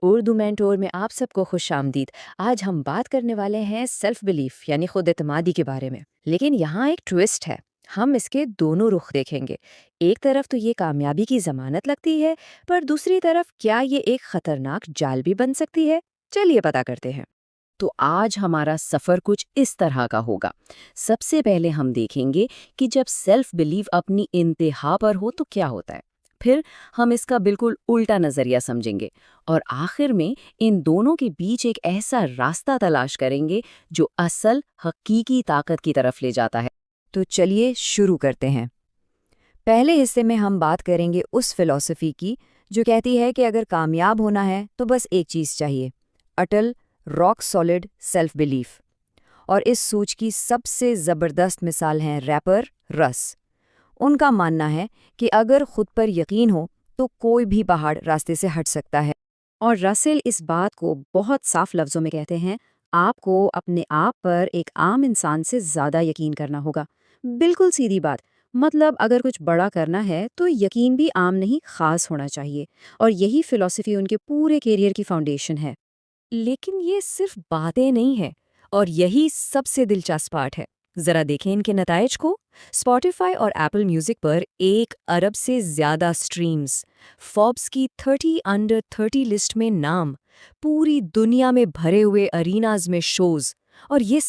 Urdu mentor میں آپ سب کو خوش آمدید۔ آج ہم بات کرنے والے ہیں سیلف بلیف یعنی خود اعتمادی کے بارے میں، لیکن یہاں ایک ٹوسٹ ہے۔ ہم اس کے دونوں رخ دیکھیں گے۔ ایک طرف تو یہ کامیابی کی ضمانت لگتی ہے، پر دوسری طرف کیا یہ ایک خطرناک جال بھی بن سکتی ہے؟ چلیے پتا کرتے ہیں۔ تو آج ہمارا سفر کچھ اس طرح کا ہوگا۔ سب سے پہلے ہم دیکھیں گے کہ جب سیلف بلیف اپنی انتہا پر ہو تو کیا ہوتا ہے۔ پھر ہم اس کا بالکل الٹا نظریہ سمجھیں گے، اور آخر میں ان دونوں کے بیچ ایک ایسا راستہ تلاش کریں گے جو اصل حقیقی طاقت کی طرف لے جاتا ہے۔ تو چلیے شروع کرتے ہیں۔ پہلے حصے میں ہم بات کریں گے اس فلسفی کی جو کہتی ہے کہ اگر کامیاب ہونا ہے تو بس ایک چیز چاہیے، Atal rock solid self belief. اور اس سوچ کی سب سے زبردست مثال ہیں ریپر رس۔ ان کا ماننا ہے کہ اگر خود پر یقین ہو تو کوئی بھی پہاڑ راستے سے ہٹ سکتا ہے۔ اور رسل اس بات کو بہت صاف لفظوں میں کہتے ہیں، آپ کو اپنے آپ پر ایک عام انسان سے زیادہ یقین کرنا ہوگا۔ بالکل سیدھی بات، مطلب اگر کچھ بڑا کرنا ہے تو یقین بھی عام نہیں خاص ہونا چاہیے، اور یہی فلسفی ان کے پورے کیریئر کی فاؤنڈیشن ہے۔ لیکن یہ صرف باتیں نہیں ہیں، اور یہی سب سے دلچسپ پارٹ ہے۔ ذرا دیکھیں ان کے نتائج کو۔ اسپوٹیفائی اور ایپل میوزک پر 1 ارب سے زیادہ سٹریمز، فوربس کی 30 انڈر 30 لسٹ میں نام، پوری دنیا میں بھرے ہوئے اریناز میں شوز، اور یہ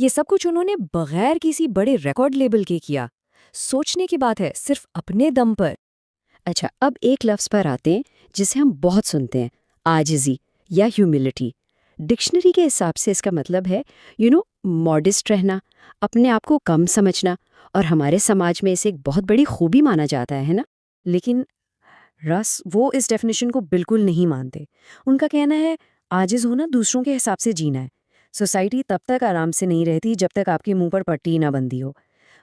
سب کچھ انہوں نے بغیر کسی بڑے ریکارڈ لیبل کے کیا۔ سوچنے کی بات ہے، صرف اپنے دم پر۔ اچھا، اب ایک لفظ پر آتے ہیں جسے ہم بہت سنتے ہیں، عاجزی یا ہیوملٹی۔ ڈکشنری کے حساب سے اس کا مطلب ہے ماڈسٹ رہنا، اپنے آپ کو کم سمجھنا، اور ہمارے سماج میں اسے ایک بہت بڑی خوبی مانا جاتا ہے نا۔ لیکن رس وہ اس ڈیفینیشن کو بالکل نہیں مانتے۔ ان کا کہنا ہے عاجز ہونا دوسروں کے حساب سے جینا ہے۔ سوسائٹی تب تک آرام سے نہیں رہتی جب تک آپ کے منہ پر پٹی نہ بندھی ہو۔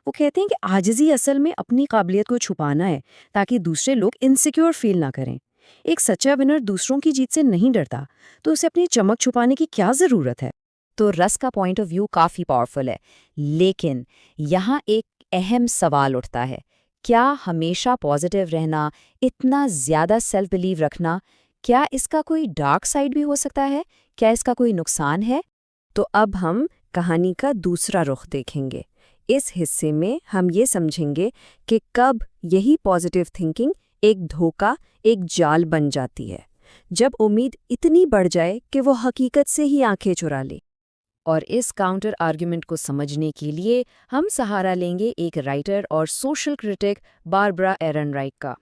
وہ کہتے ہیں کہ عاجزی اصل میں اپنی قابلیت کو چھپانا ہے تاکہ دوسرے لوگ انسیکیور فیل نہ کریں۔ ایک سچا ونر دوسروں کی جیت سے نہیں ڈرتا، تو اسے اپنی چمک چھپانے کی کیا ضرورت ہے؟ تو رس کا پوائنٹ آف ویو کافی پاورفل ہے، لیکن یہاں ایک اہم سوال اٹھتا ہے، کیا ہمیشہ پازیٹیو رہنا، اتنا زیادہ سیلف بلیو رکھنا، کیا اس کا کوئی ڈارک سائیڈ بھی ہو سکتا ہے؟ کیا اس کا کوئی نقصان ہے؟ تو اب ہم کہانی کا دوسرا رخ دیکھیں گے۔ اس حصے میں ہم یہ سمجھیں گے کہ کب یہی پازیٹیو تھنکنگ ایک دھوکہ، ایک جال بن جاتی ہے، جب امید اتنی بڑھ جائے کہ وہ حقیقت سے ہی آنکھیں چرا لے۔ اور اس کاؤنٹر آرگیومنٹ کو سمجھنے کے لیے ہم سہارا لیں گے ایک رائٹر اور سوشل کرٹک باربرا ایرنرائٹ کا۔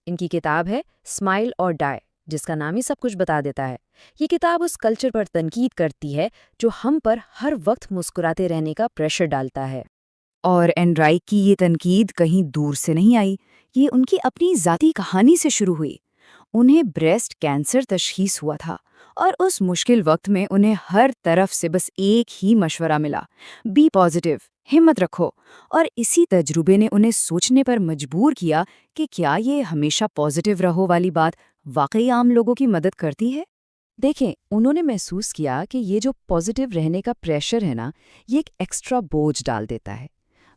ان کی کتاب ہے اسمائل اور ڈائی، جس کا نام ہی سب کچھ بتا دیتا ہے۔ یہ کتاب اس کلچر پر تنقید کرتی ہے جو ہم پر ہر وقت مسکراتے رہنے کا پریشر ڈالتا ہے۔ اور اینڈرائک کی یہ تنقید کہیں دور سے نہیں آئی، یہ ان کی اپنی ذاتی کہانی سے شروع ہوئی۔ انہیں بریسٹ کینسر تشخیص ہوا تھا، اور اس مشکل وقت میں انہیں ہر طرف سے بس ایک ہی مشورہ ملا، بی پازیٹیو، ہمت رکھو۔ اور اسی تجربے نے انہیں سوچنے پر مجبور کیا کہ کیا یہ ہمیشہ پازیٹیو رہو والی بات واقعی عام لوگوں کی مدد کرتی ہے۔ دیکھیں، انہوں نے محسوس کیا کہ یہ جو پازیٹیو رہنے کا پریشر ہے نا، یہ ایک ایکسٹرا بوجھ ڈال دیتا ہے۔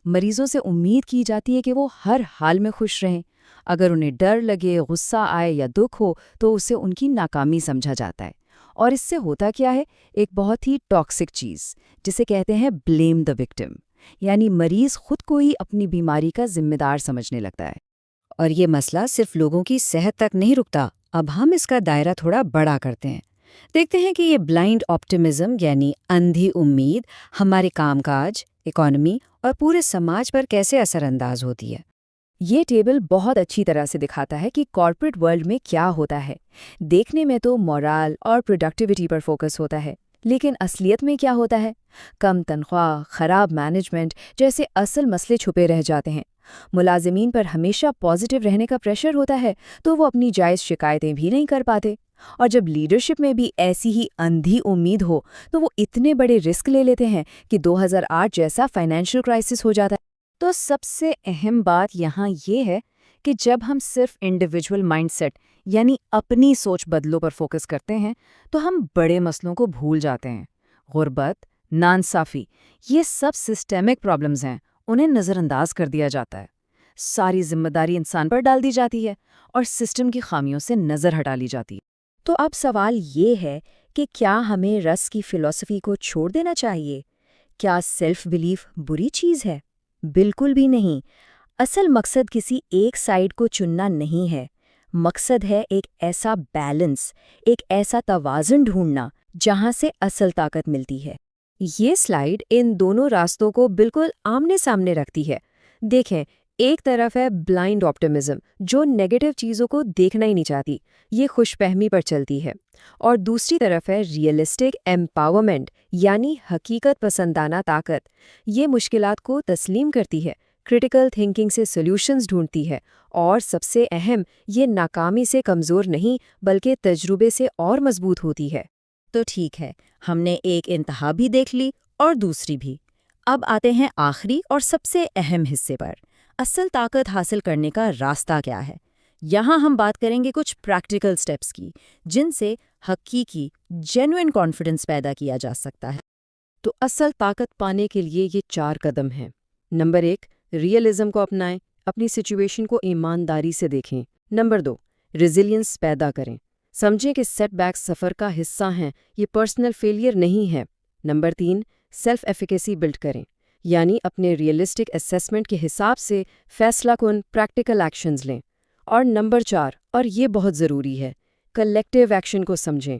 مریضوں سے امید کی جاتی ہے کہ وہ ہر حال میں خوش رہیں۔ اگر انہیں ڈر لگے، غصہ آئے یا دکھ ہو تو اسے ان کی ناکامی سمجھا جاتا ہے۔ اور اس سے ہوتا کیا ہے؟ ایک بہت ہی ٹاکسک چیز جسے کہتے ہیں بلیم دا وکٹم، یعنی مریض خود کو ہی اپنی بیماری کا ذمہ دار سمجھنے لگتا ہے۔ اور یہ مسئلہ صرف لوگوں کی صحت تک نہیں رکتا، اب ہم اس کا دائرہ تھوڑا بڑا کرتے ہیں۔ دیکھتے ہیں کہ یہ بلائنڈ آپٹمزم یعنی اندھی امید ہمارے کام کاج، اکانومی اور پورے سماج پر کیسے اثر انداز ہوتی ہے۔ یہ ٹیبل بہت اچھی طرح سے دکھاتا ہے کہ کارپوریٹ ورلڈ میں کیا ہوتا ہے۔ دیکھنے میں تو مورال اور پروڈکٹیوٹی پر فوکس ہوتا ہے، لیکن اصلیت میں کیا ہوتا ہے؟ کم تنخواہ، خراب مینجمنٹ جیسے اصل مسئلے چھپے رہ جاتے ہیں۔ ملازمین پر ہمیشہ پازیٹیو رہنے کا پریشر ہوتا ہے تو وہ اپنی جائز شکایتیں بھی نہیں کر پاتے، اور جب لیڈرشپ میں بھی ایسی ہی اندھی امید ہو تو وہ اتنے بڑے رسک لے لیتے ہیں کہ 2008 جیسا فائنینشیل کرائسس ہو جاتا ہے۔ تو سب سے اہم بات یہاں یہ ہے کہ جب ہم صرف انڈیویجول مائنڈ سیٹ یعنی اپنی سوچ بدلوں پر فوکس کرتے ہیں تو ہم بڑے مسئلوں کو بھول جاتے ہیں۔ غربت، ناانصافی، یہ سب سسٹمک پرابلمز ہیں، انہیں نظر انداز کر دیا جاتا ہے۔ ساری ذمہ داری انسان پر ڈال دی جاتی ہے اور سسٹم کی خامیوں سے نظر ہٹا لی جاتی ہے۔ تو اب سوال یہ ہے کہ کیا ہمیں رس کی فلسفی کو چھوڑ دینا چاہیے؟ کیا سیلف بلیف بری چیز ہے؟ بالکل بھی نہیں۔ اصل مقصد کسی ایک سائیڈ کو چننا نہیں ہے، مقصد ہے ایک ایسا بیلنس، ایک ایسا توازن ڈھونڈنا جہاں سے اصل طاقت ملتی ہے۔ یہ سلائیڈ ان دونوں راستوں کو بالکل آمنے سامنے رکھتی ہے۔ دیکھیں، ایک طرف ہے بلائنڈ آپٹمزم، جو نیگیٹو چیزوں کو دیکھنا ہی نہیں چاہتی، یہ خوش فہمی پر چلتی ہے، اور دوسری طرف ہے ریئلسٹک ایمپاورمنٹ، یعنی حقیقت پسندانہ طاقت۔ یہ مشکلات کو تسلیم کرتی ہے، کرٹیکل تھنکنگ سے سولوشنز ڈھونڈتی ہے، اور سب سے اہم، یہ ناکامی سے کمزور نہیں بلکہ تجربے سے اور مضبوط ہوتی ہے۔ تو ٹھیک ہے، ہم نے ایک انتہا بھی دیکھ لی اور دوسری بھی۔ اب آتے ہیں آخری اور سب سے اہم حصے پر، اصل طاقت حاصل کرنے کا راستہ کیا ہے۔ یہاں ہم بات کریں گے کچھ پریکٹیکل سٹیپس کی، جن سے حقیقی جینوئن کانفیڈنس پیدا کیا جا سکتا ہے۔ تو اصل طاقت پانے کے لیے یہ 4 قدم ہیں۔ نمبر 1، ریئلزم کو اپنائیں، اپنی سچویشن کو ایمانداری سے دیکھیں۔ نمبر 2، ریزیلینس پیدا کریں، سمجھیں کہ سیٹ بیکس سفر کا حصہ ہیں، یہ پرسنل فیلئر نہیں ہے۔ نمبر 3، سیلف ایفیکیسی بلڈ کریں، یعنی اپنے ریئلسٹک اسیسمنٹ کے حساب سے فیصلہ کن پریکٹیکل ایکشنز لیں۔ اور نمبر 4، اور یہ بہت ضروری ہے، کلیکٹیو ایکشن کو سمجھیں۔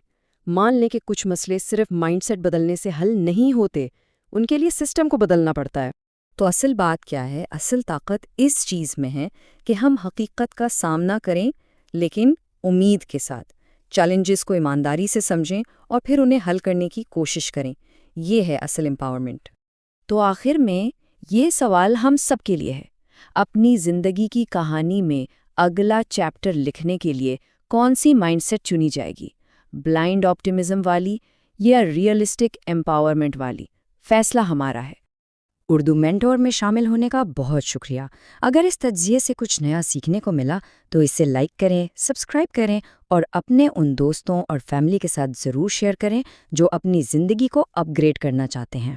مان لیں کہ کچھ مسئلے صرف مائنڈ سیٹ بدلنے سے حل نہیں ہوتے، ان کے لیے سسٹم کو بدلنا پڑتا ہے۔ تو اصل بات کیا ہے؟ اصل طاقت اس چیز میں ہے کہ ہم حقیقت کا سامنا کریں، لیکن امید کے ساتھ، چیلنجز کو ایمانداری سے سمجھیں اور پھر انہیں حل کرنے کی کوشش کریں۔ یہ ہے اصل امپاورمنٹ۔ تو آخر میں یہ سوال ہم سب کے لیے ہے، اپنی زندگی کی کہانی میں اگلا چیپٹر لکھنے کے لیے کون سی مائنڈ سیٹ چنی جائے گی؟ بلائنڈ آپٹمزم والی یا ریئلسٹک امپاورمنٹ والی؟ فیصلہ ہمارا ہے۔ اردو مینٹور میں شامل ہونے کا بہت شکریہ۔ اگر اس تجزیے سے کچھ نیا سیکھنے کو ملا تو اسے لائک کریں، سبسکرائب کریں اور اپنے ان دوستوں اور فیملی کے ساتھ ضرور شیئر کریں جو اپنی زندگی کو اپ گریڈ کرنا چاہتے ہیں۔